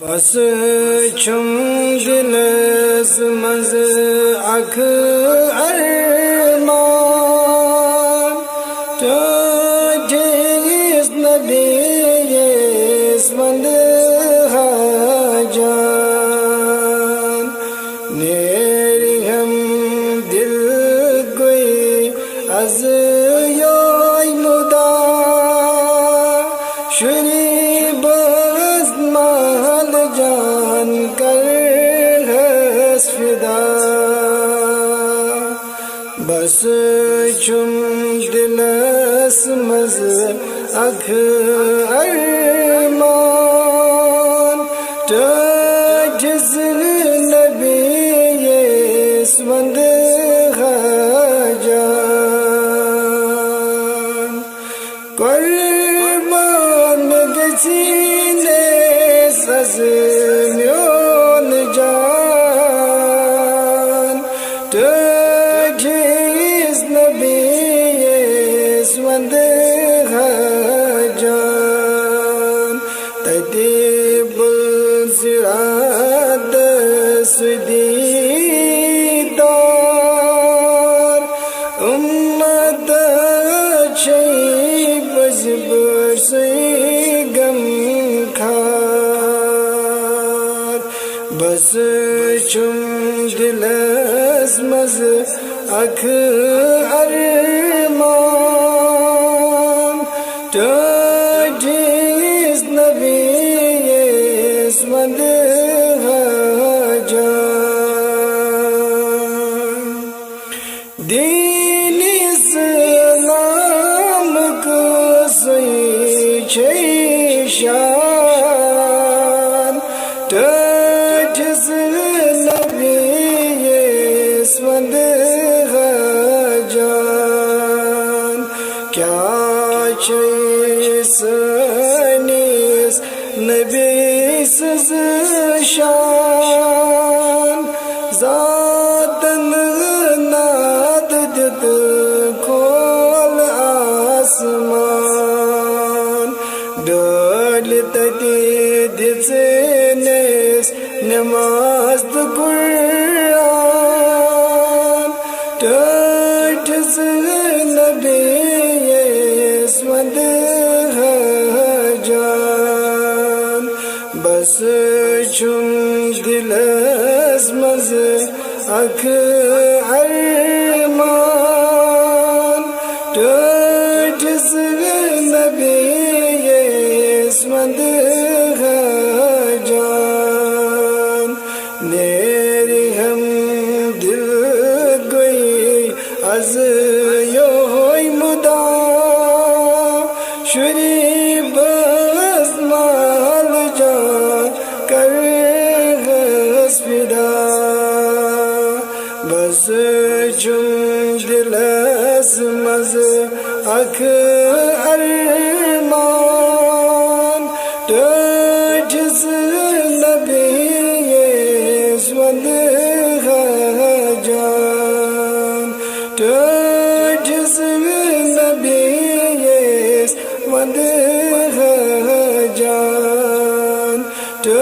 बस छुम दिलस मज अख अरमान तो जिस नबी वंद हाजान नेरी हम दिल कोई अज योई मुदा शुरी जान कर हसफिदा बस चुम दिलस मज अख अरमान तो जिस नबी वंद हाजान कुर्बान गसीने सज म्योन जान तो जिस नबी वंद हाजान तदी बुल सिरात सुदीदार उम्मत शई बजबर से गम खार बस चुम दिलस मज अख अरमान तो जिस नबी वंद हाजान दीन इस्लाम को सही शान तो जिस नबी वंद हाजान क्या सनीस नबी सज शान ज़ातन नाद दित खोल आसमान डोल तती दिसनेस नमाज कुरान तो जिस नबी वंद हाजान बस चुम दिलस मज अख अरमान तो जिस नबी वंद हाजान नेरी हम दिल कोई अज योई मुदा शुरी बस माल जा कर हसफिदा बस चुम दिलस मज अख अरमान तो जिस नबी वंद हाजान तो जिस नबी वंद हाजान तो